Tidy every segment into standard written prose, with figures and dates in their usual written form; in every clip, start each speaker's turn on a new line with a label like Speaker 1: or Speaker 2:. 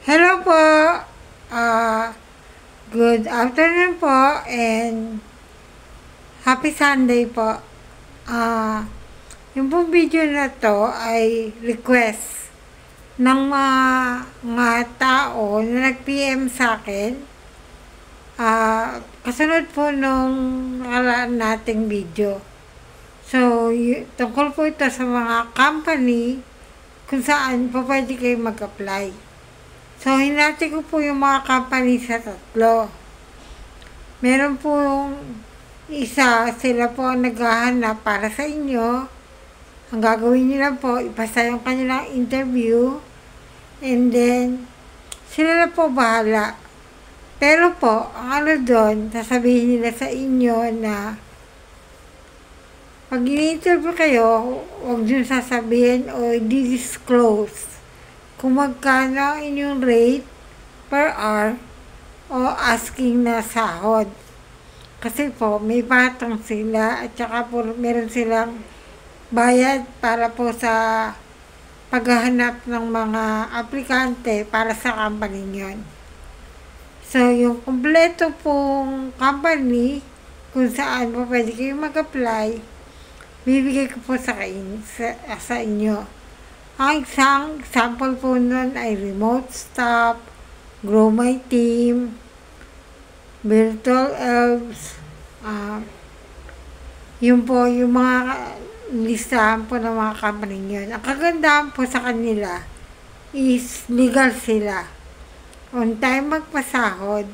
Speaker 1: Hello po. Ah, Good afternoon po and happy Sunday po. Yung pong video na to ay request ng mga tao na nag-PM sa akin. Kasunod po nung nakaraan nating video. So, tungkol po ito sa mga company kung saan po pwede kayo mag-apply. So, hinati ko po yung mga company sa tatlo. Meron po isa, sila po ang naghahanap para sa inyo. Ang gagawin nila po, ipasa yung kanilang interview. And then, sila na po bahala. Pero po, ang ano doon, sasabihin nila sa inyo na pag ini-interview kayo, huwag nyo sasabihin o i-disclose kung magkano ang inyong rate per hour o asking na sahod. Kasi po, may patong sila at saka po meron silang bayad para po sa paghahanap ng mga aplikante para sa company nyon. So, yung kompleto pong company kung saan po pwede kayo mag-apply, bibigay ko po sa inyo. Ang isang example po nun ay remote staff, grow my team, virtual elves, yun po yung mga listahan po ng mga company yun. Ang kagandahan po sa kanila is legal sila. On time magpasahod,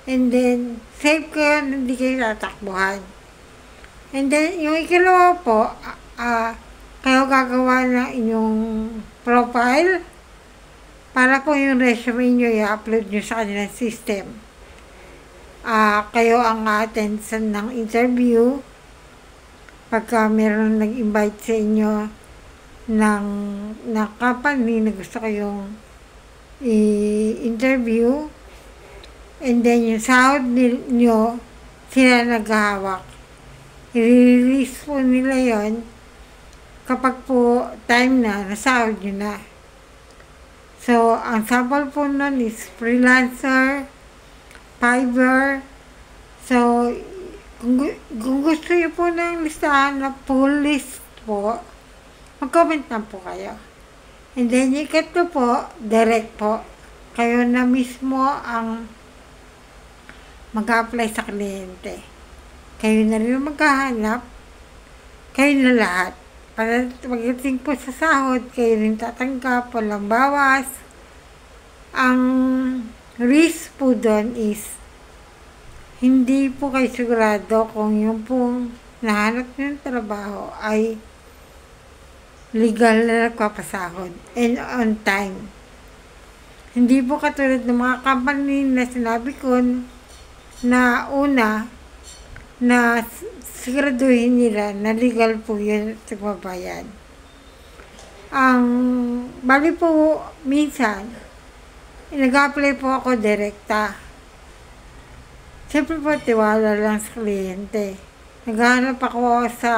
Speaker 1: and then safe kayo, hindi kayo tatakbuhan. And then yung ikalawa po, kayo gagawa ng inyong profile para po yung resume nyo i-upload nyo sa kanilang system. Kayo ang attend ng interview pagka meron nag-invite sa inyo ng company na gusto kayong i-interview, and then yung sahod nyo sila naghahawak. I-release po nila yon kapag po time na, nasahod nyo na. So, ang sample po nun is freelancer, Fiverr. So, kung gusto nyo po ng listahan na full list po, mag-comment lang po kayo. And then, yung ikatlo po, direct po. Kayo na mismo ang mag-apply sa kliyente. Kayo na rin maghahanap, kayo na lahat. Para pagdating po sa sahod, kayo rin tatanggap, walang bawas. Ang risk po doon is, hindi po kayo sigurado kung yung pong nahanap ng trabaho ay legal na nagpapasahod and on time. Hindi po katulad ng mga company na sinabi ko na una, na siguraduhin nila na legal po yun sa magbabayad. Bali po, minsan, nag-apply po ako direkta. Siyempre po, tiwala lang sa kliyente. Naghahanap ako sa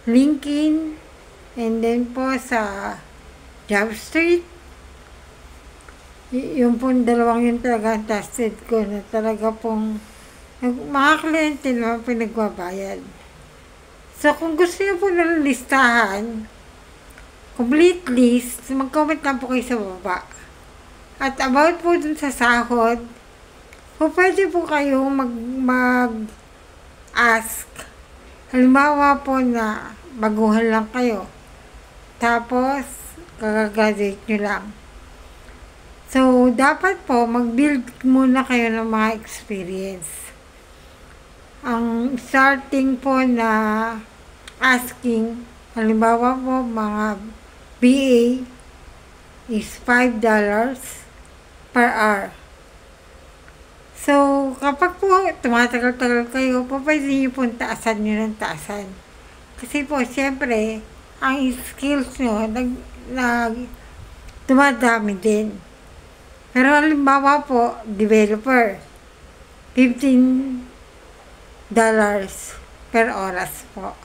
Speaker 1: LinkedIn, and then po sa JobStreet. Yung pong dalawang yun talaga trusted ko na talaga pong mga kliyente naman pinagbabayad. So, kung gusto niyo po ng listahan, complete list, mag-comment lang po kayo sa baba. At about po dun sa sahod, pwede po kayo mag-ask. Halimbawa po na baguhan lang kayo. Tapos, kagagraduate nyo lang. So, dapat po, mag-build muna kayo ng mga experience. Ang starting po na asking, halimbawa po, mga BA is $5 per hour. So, kapag po tumatagal-tagal kayo, pwede nyo po taasan nyo ng taasan. Kasi po, siyempre, ang skills nyo, dumadami din. Pero halimbawa po, developer, $15 per oras po.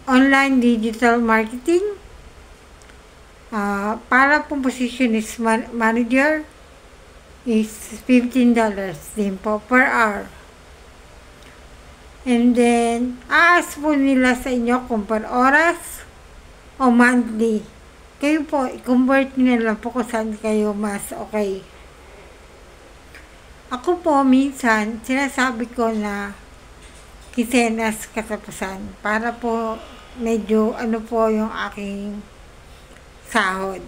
Speaker 1: Online digital marketing, Para pong position is manager is $15 din po per hour. And then, aas po nila sa inyo kung per oras o monthly. Kayo po, i-convert nyo lang po kung saan kayo mas okay. Ako po, minsan, sinasabi ko na kisenas katapusan para po medyo ano po yung aking sahod.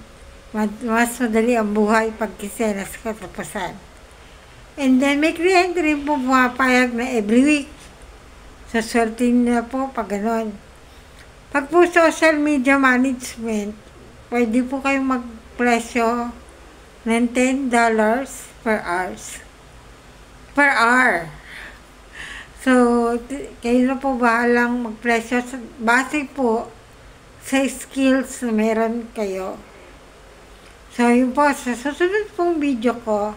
Speaker 1: Mas madali ang buhay pag kisenas katapusan. And then, may kliyente rin po pumapayag na every week. So, sorting na po pag ganon. Pag po social media management, pwede po kayong magpresyo ng $10 per hours. Per hour. So, kayo na po bahalang magpresyo base po sa skills na meron kayo. So, yun po, sa susunod pong video ko,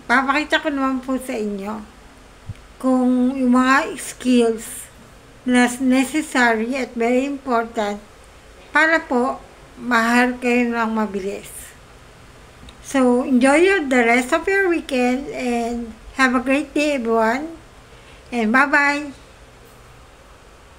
Speaker 1: papakita ko naman po sa inyo kung yung mga skills na necessary at very important para po mahal kayo ng mabilis. So, enjoy the rest of your weekend and have a great day, everyone. And bye-bye!